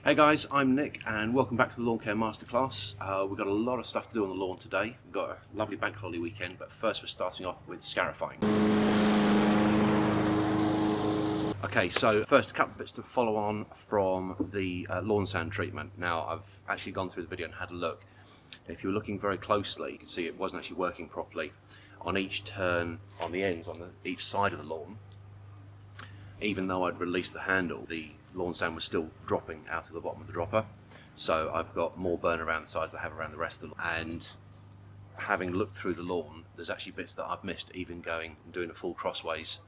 Hey guys, I'm Nick and welcome back to the Lawn Care Masterclass. We've got a lot of stuff to do on the lawn today. We've got a lovely bank holiday weekend, but first we're starting off with scarifying. Okay, so first a couple of bits to follow on from the lawn sand treatment. Now I've actually gone through the video and had a look. If you were looking very closely, you can see it wasn't actually working properly. On each turn, on the ends, on each side of the lawn, even though I'd released the handle, the lawn sand was still dropping out of the bottom of the dropper. So I've got more burn around the sides than I have around the rest of the lawn. And having looked through the lawn, there's actually bits that I've missed, even going and doing a full crossways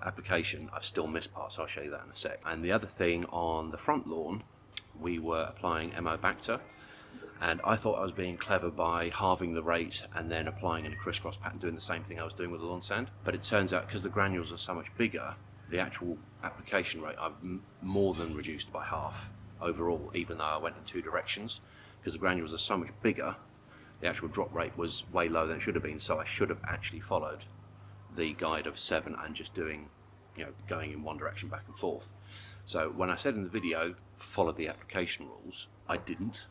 application. I've still missed parts, so I'll show you that in a sec. And the other thing, on the front lawn, we were applying Bacter, and I thought I was being clever by halving the rate and then applying in a crisscross pattern, doing the same thing I was doing with the lawn sand. But it turns out, because the granules are so much bigger, the actual application rate I've more than reduced by half overall, even though I went in two directions. Because the granules are so much bigger, the actual drop rate was way lower than it should have been, so I should have actually followed the guide of 7 and just doing, going in one direction back and forth. So when I said in the video, follow the application rules, I didn't,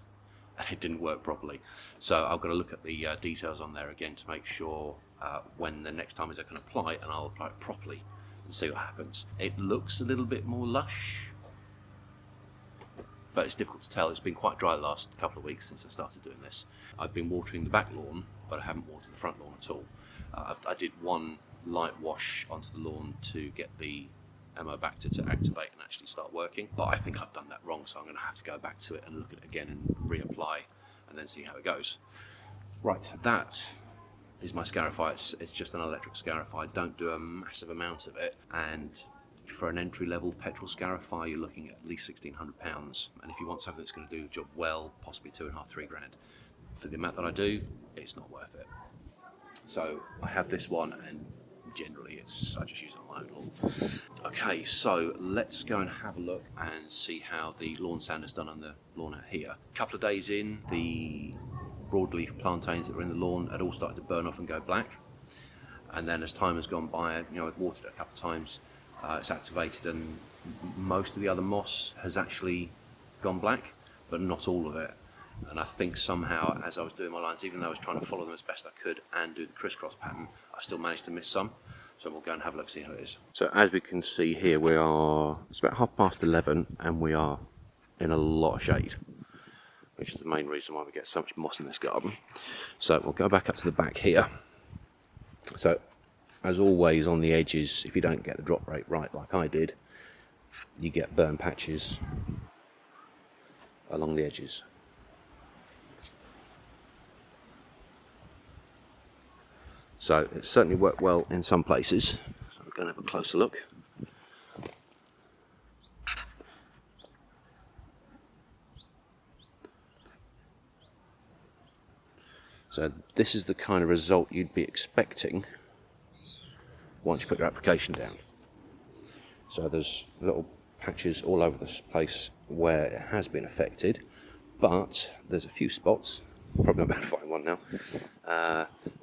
and it didn't work properly. So I've got to look at the details on there again to make sure when the next time is I can apply it, and I'll apply it properly and see what happens. It looks a little bit more lush, but it's difficult to tell. It's been quite dry the last couple of weeks since I started doing this. I've been watering the back lawn, but I haven't watered the front lawn at all. I did one light wash onto the lawn to get the Bacter to activate and actually start working, but I think I've done that wrong, so I'm going to have to go back to it and look at it again and reapply and then see how it goes. Right, that is my Scarifier. It's just an electric Scarifier. Don't do a massive amount of it, and for an entry-level petrol Scarifier you're looking at least £1,600, and if you want something that's going to do the job well, possibly 2.5–3 grand. For the amount that I do, it's not worth it. So I have this one, and generally I just use it on my own lawn. Okay, so let's go and have a look and see how the lawn sand is done on the lawn out here. A couple of days in, the broadleaf plantains that were in the lawn had all started to burn off and go black, and then as time has gone by, I've watered it a couple of times, it's activated, and most of the other moss has actually gone black, but not all of it. And I think somehow, as I was doing my lines, even though I was trying to follow them as best I could and do the crisscross pattern, I still managed to miss some. So we'll go and have a look, see how it is. So as we can see here, it's about 11:30, and we are in a lot of shade, which is the main reason why we get so much moss in this garden. So we'll go back up to the back here. So as always on the edges, if you don't get the drop rate right like I did, you get burn patches along the edges. So it certainly worked well in some places. So we're going to have a closer look. So this is the kind of result you'd be expecting once you put your application down. So there's little patches all over this place where it has been affected, but there's a few spots, probably not about to find one now,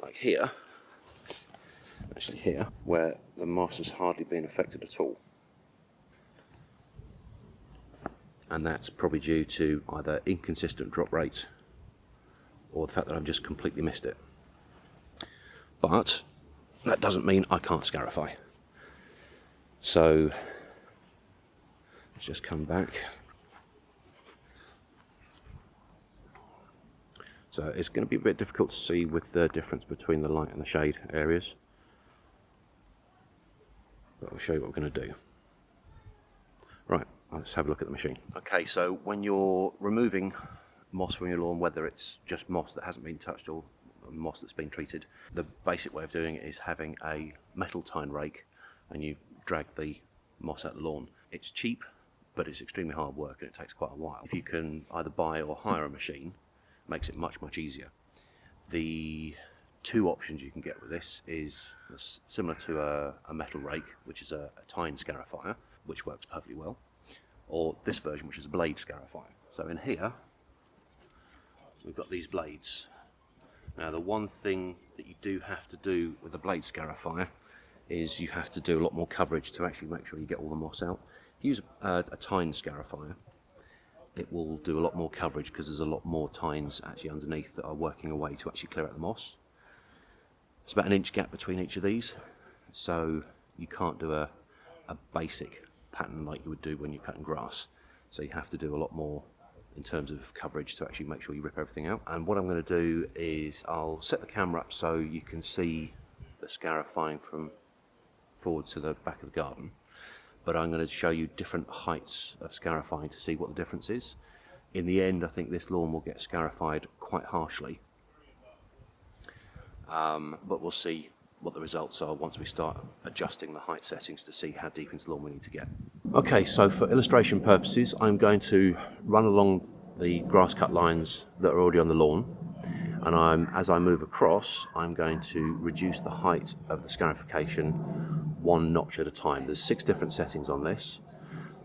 like here, actually here, where the moss has hardly been affected at all. And that's probably due to either inconsistent drop rate or the fact that I've just completely missed it. But that doesn't mean I can't scarify. So let's just come back. So it's going to be a bit difficult to see with the difference between the light and the shade areas, but I'll show you what we're going to do. Right, let's have a look at the machine. Okay, so when you're removing moss from your lawn, whether it's just moss that hasn't been touched or moss that's been treated, the basic way of doing it is having a metal tine rake, and you drag the moss out the lawn. It's cheap, but it's extremely hard work and it takes quite a while. If you can either buy or hire a machine, it makes it much easier. The two options you can get with this is similar to a metal rake, which is a tine scarifier, which works perfectly well, or this version, which is a blade scarifier. So in here we've got these blades. Now the one thing that you do have to do with the blade scarifier is you have to do a lot more coverage to actually make sure you get all the moss out. If you use a tine scarifier, it will do a lot more coverage because there's a lot more tines actually underneath that are working away to actually clear out the moss. It's about an inch gap between each of these, so you can't do a basic pattern like you would do when you're cutting grass. So you have to do a lot more in terms of coverage to actually make sure you rip everything out. And what I'm going to do is I'll set the camera up so you can see the scarifying from forward to the back of the garden. But I'm going to show you different heights of scarifying to see what the difference is. In the end, I think this lawn will get scarified quite harshly. But we'll see what the results are once we start adjusting the height settings to see how deep into the lawn we need to get. Okay, so for illustration purposes, I'm going to run along the grass cut lines that are already on the lawn, and as I move across, I'm going to reduce the height of the scarification one notch at a time. There's 6 different settings on this,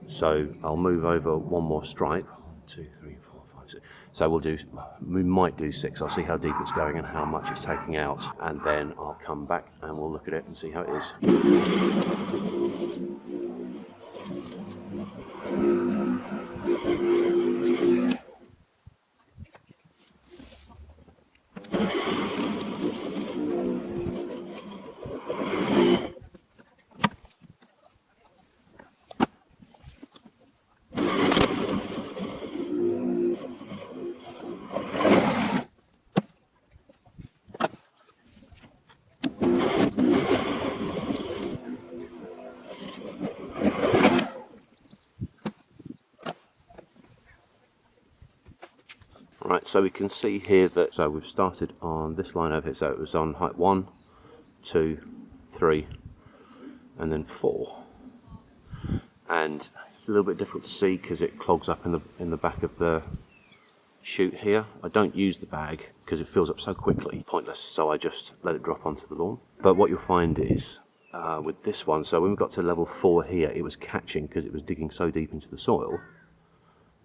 so I'll move over one more stripe. 1, 2, 3, 4, 5, 6. So we might do 6. I'll see how deep it's going and how much it's taking out, and then I'll come back and we'll look at it and see how it is. Right, so we can see here that we've started on this line over here, so it was on height 1, 2, 3, and then 4. And it's a little bit difficult to see because it clogs up in the back of the chute here. I don't use the bag because it fills up so quickly, pointless, so I just let it drop onto the lawn. But what you'll find is with this one, so when we got to level 4 here, it was catching because it was digging so deep into the soil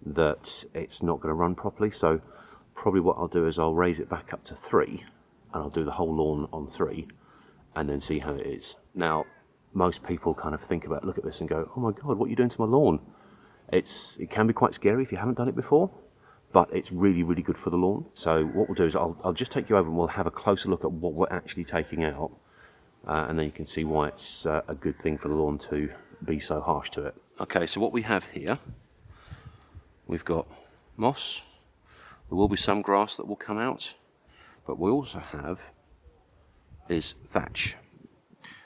that it's not going to run properly. So probably what I'll do is I'll raise it back up to 3, and I'll do the whole lawn on 3 and then see how it is. Now most people kind of look at this and go, oh my god, what are you doing to my lawn? It can be quite scary if you haven't done it before, but it's really, really good for the lawn. So what we'll do is I'll just take you over and we'll have a closer look at what we're actually taking out, and then you can see why it's a good thing for the lawn to be so harsh to it. Okay, so what we have here, we've got moss. There will be some grass that will come out, but we also have is thatch,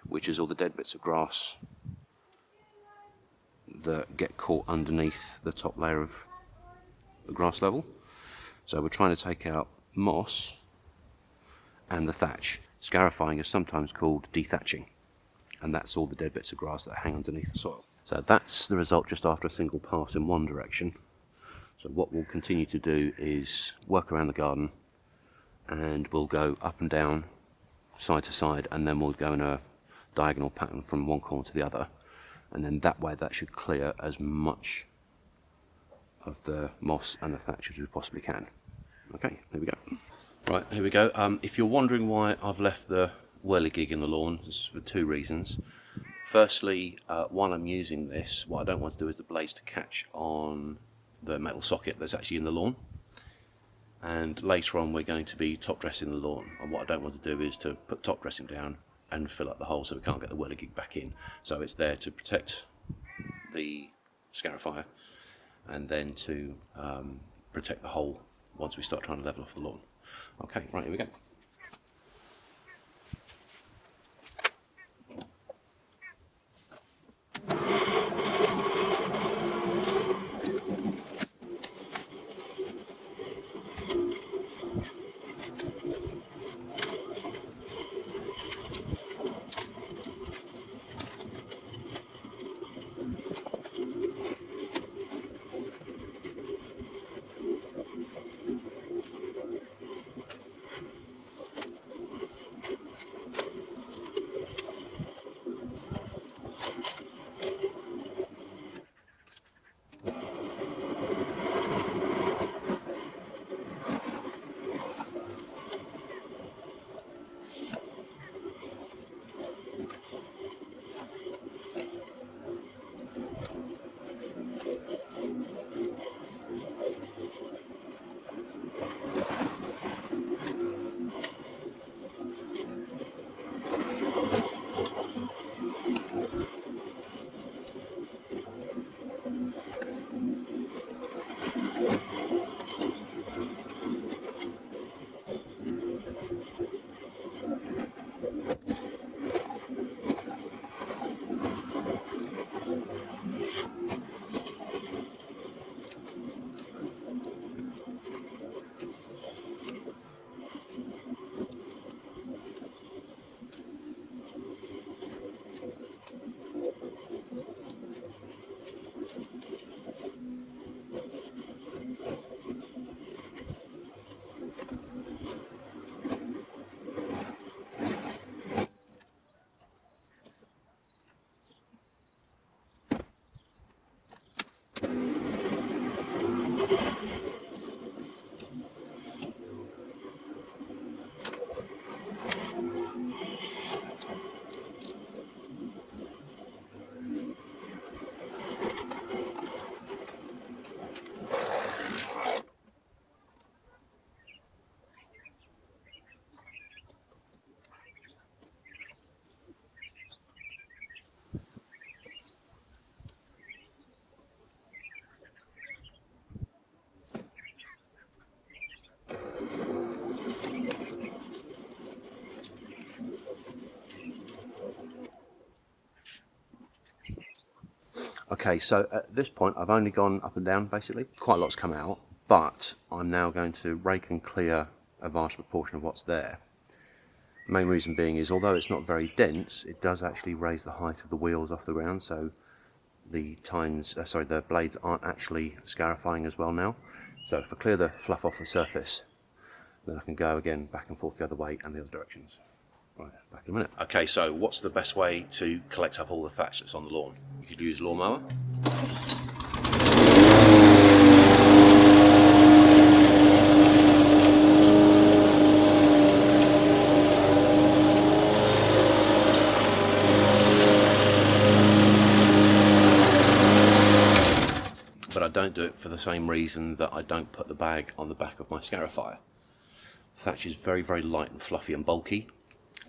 which is all the dead bits of grass that get caught underneath the top layer of the grass level. So we're trying to take out moss and the thatch. Scarifying is sometimes called dethatching, and that's all the dead bits of grass that hang underneath the soil. So that's the result just after a single pass in one direction. So what we'll continue to do is work around the garden, and we'll go up and down, side to side, and then we'll go in a diagonal pattern from one corner to the other, and then that way that should clear as much of the moss and the thatch as we possibly can. Okay, here we go. Right, here we go. If you're wondering why I've left the WIRLYGIG in the lawn, it's for 2 reasons. Firstly, while I'm using this, what I don't want to do is the blaze to catch on the metal socket that's actually in the lawn, and later on we're going to be top dressing the lawn, and what I don't want to do is to put top dressing down and fill up the hole so we can't get the WIRLYGIG back in. So it's there to protect the Scarifier and then to protect the hole once we start trying to level off the lawn. Okay, right, here we go. Okay, so at this point I've only gone up and down basically. Quite a lot's come out, but I'm now going to rake and clear a vast proportion of what's there. The main reason being is, although it's not very dense, it does actually raise the height of the wheels off the ground, so the the blades aren't actually scarifying as well now. So if I clear the fluff off the surface, then I can go again back and forth the other way and the other directions. Right, back in a minute. Okay, so what's the best way to collect up all the thatch that's on the lawn? You could use a lawnmower. But I don't do it for the same reason that I don't put the bag on the back of my Scarifier. Thatch is very, very light and fluffy and bulky,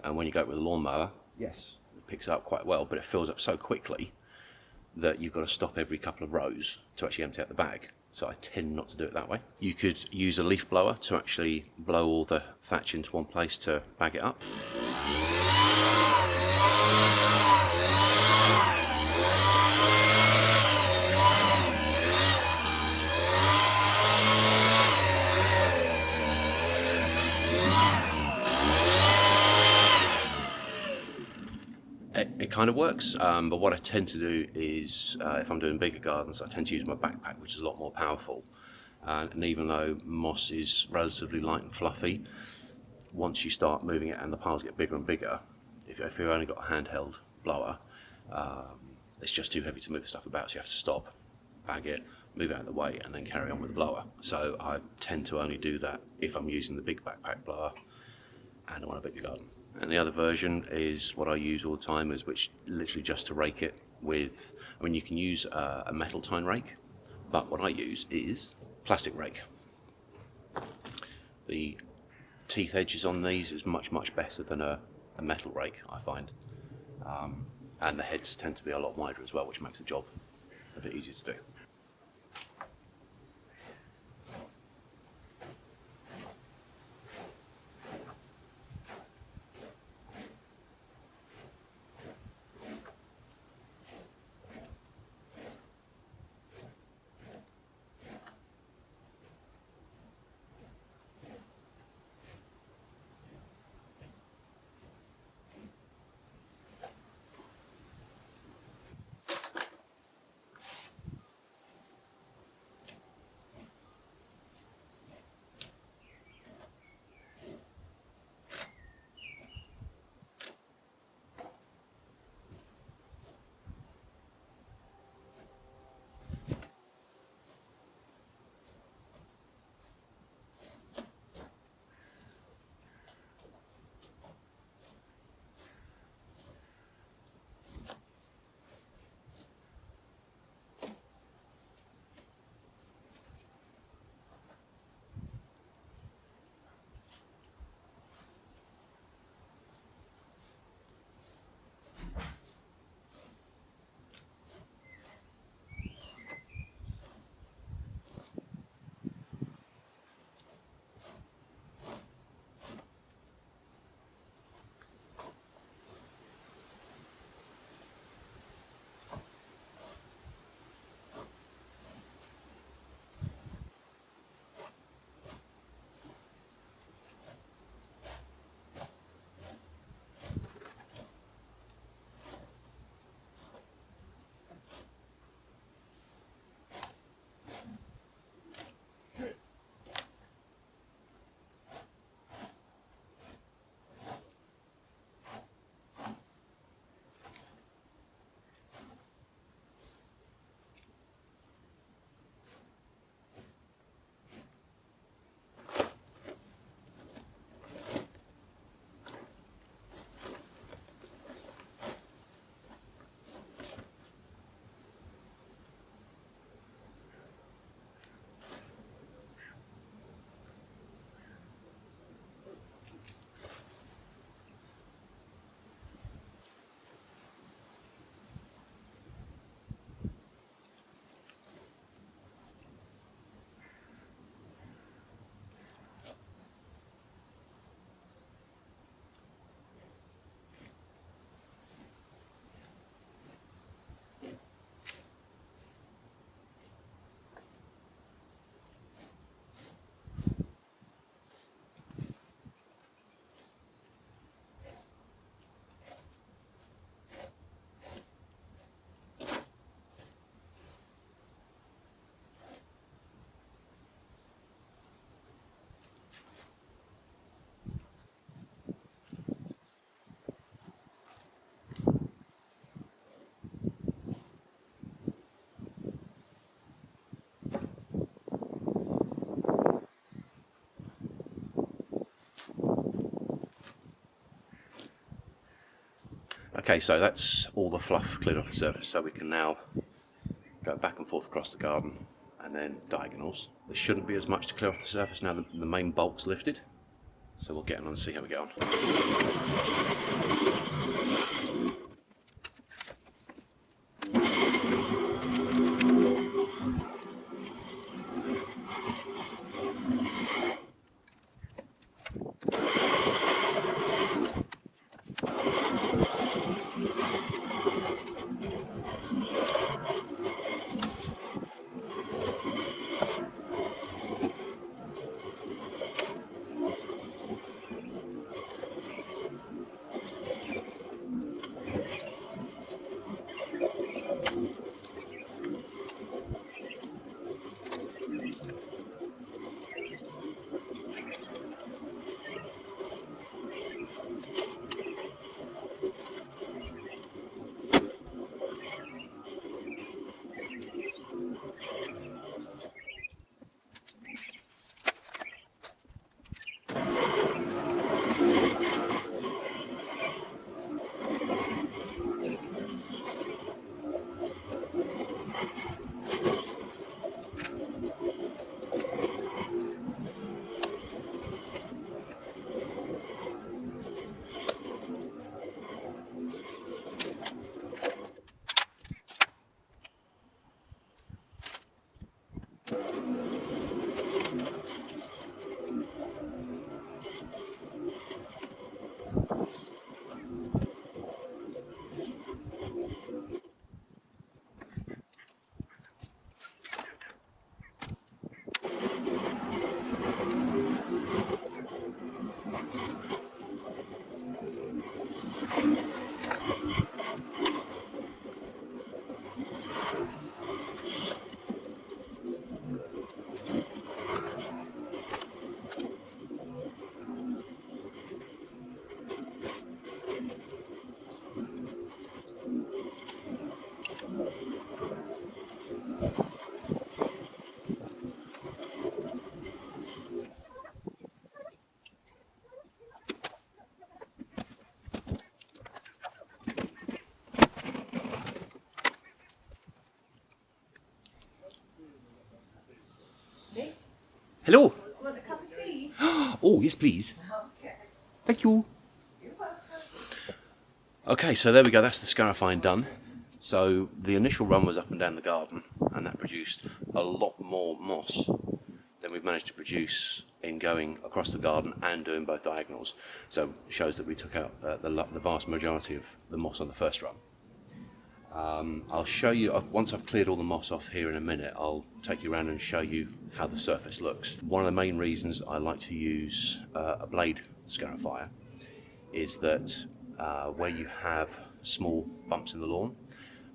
and when you go with a lawnmower, yes, it picks it up quite well, but it fills up so quickly that you've got to stop every couple of rows to actually empty out the bag. So I tend not to do it that way. You could use a leaf blower to actually blow all the thatch into one place to bag it up. It kind of works, but what I tend to do is, if I'm doing bigger gardens, I tend to use my backpack, which is a lot more powerful. And even though moss is relatively light and fluffy, once you start moving it and the piles get bigger and bigger, if you've only got a handheld blower, it's just too heavy to move the stuff about, so you have to stop, bag it, move it out of the way, and then carry on with the blower. So I tend to only do that if I'm using the big backpack blower and I want a bigger garden. And the other version is what I use all the time, is which literally just to rake it with, I mean, you can use a metal tine rake, but what I use is plastic rake. The teeth edges on these is much, much better than a metal rake, I find. And the heads tend to be a lot wider as well, which makes the job a bit easier to do. Okay, so that's all the fluff cleared off the surface, so we can now go back and forth across the garden and then diagonals. There shouldn't be as much to clear off the surface now the main bulk's lifted, so we'll get on and see how we get on. Hello. Want a cup of tea? Oh, yes, please. Okay. Thank you. You're welcome. Okay, so there we go. That's the scarifying done. So the initial run was up and down the garden, and that produced a lot more moss than we've managed to produce in going across the garden and doing both diagonals. So it shows that we took out the vast majority of the moss on the first run. I'll show you, once I've cleared all the moss off here in a minute, I'll take you around and show you how the surface looks. One of the main reasons I like to use a blade scarifier is that where you have small bumps in the lawn,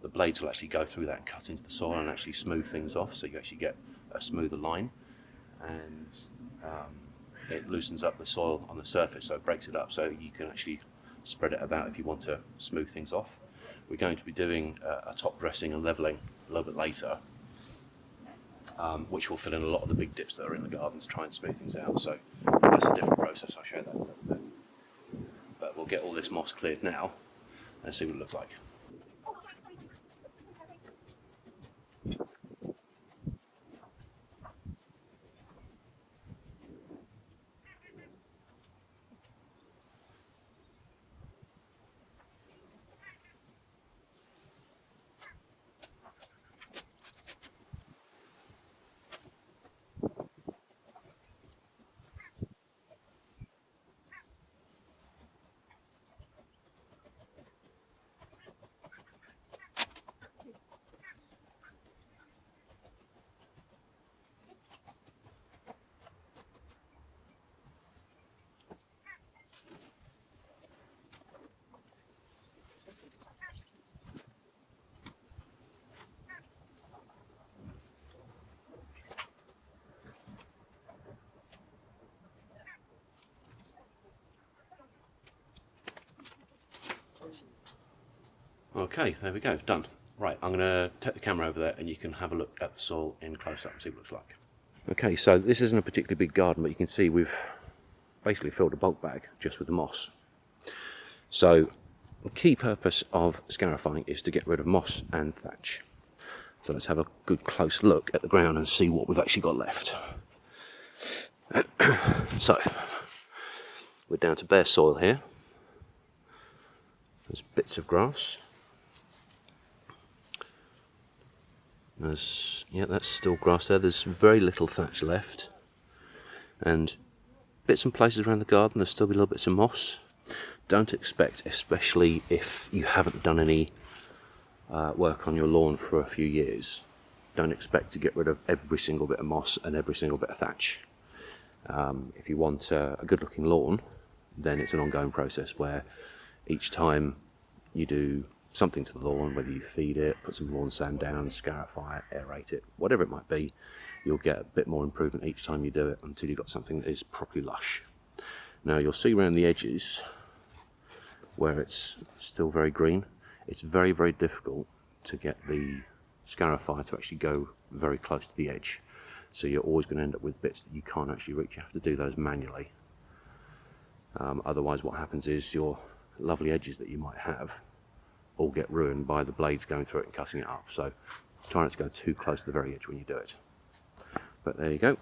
the blades will actually go through that and cut into the soil and actually smooth things off, so you actually get a smoother line, and it loosens up the soil on the surface, so it breaks it up, so you can actually spread it about if you want to smooth things off. We're going to be doing a top dressing and levelling a little bit later, which will fill in a lot of the big dips that are in the garden to try and smooth things out. So that's a different process. I'll show that in a little bit. But we'll get all this moss cleared now and see what it looks like. Okay, there we go, done. Right, I'm going to take the camera over there and you can have a look at the soil in close up and see what it looks like. Okay, so this isn't a particularly big garden, but you can see we've basically filled a bulk bag just with the moss. So The key purpose of scarifying is to get rid of moss and thatch. So let's have a good close look at the ground and see what we've actually got left. So, we're down to bare soil here. There's bits of grass. That's still grass there. There's very little thatch left. And bits and places around the garden, there's still be little bits of moss. Don't expect, especially if you haven't done any work on your lawn for a few years, don't expect to get rid of every single bit of moss and every single bit of thatch. If you want a good looking lawn, then it's an ongoing process where each time you do something to the lawn, whether you feed it, put some lawn sand down, scarify it, aerate it, whatever it might be, you'll get a bit more improvement each time you do it until you've got something that is properly lush. Now you'll see around the edges where it's still very green, it's very, very difficult to get the Scarifier to actually go very close to the edge. So you're always going to end up with bits that you can't actually reach. You have to do those manually. Otherwise what happens is your lovely edges that you might have all get ruined by the blades going through it and cutting it up. So try not to go too close to the very edge when you do it. But there you go.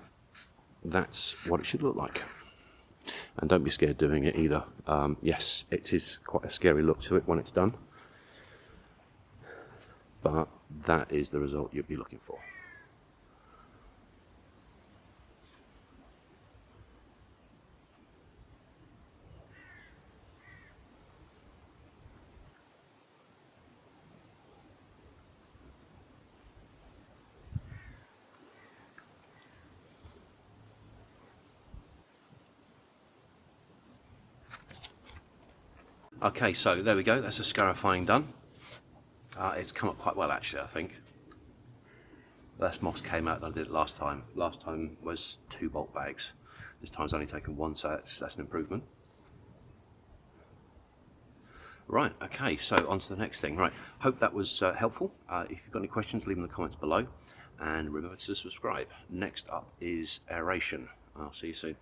That's what it should look like. And don't be scared doing it either. Yes, it is quite a scary look to it when it's done, but that is the result you'll be looking for. Okay, so there we go, that's the scarifying done. It's come up quite well actually, I think. Less moss came out than I did last time. Last time was 2 bulk bags. This time's only taken 1, so that's an improvement. Right, okay, so on to the next thing. Right, hope that was helpful. If you've got any questions, leave them in the comments below. And remember to subscribe. Next up is aeration. I'll see you soon.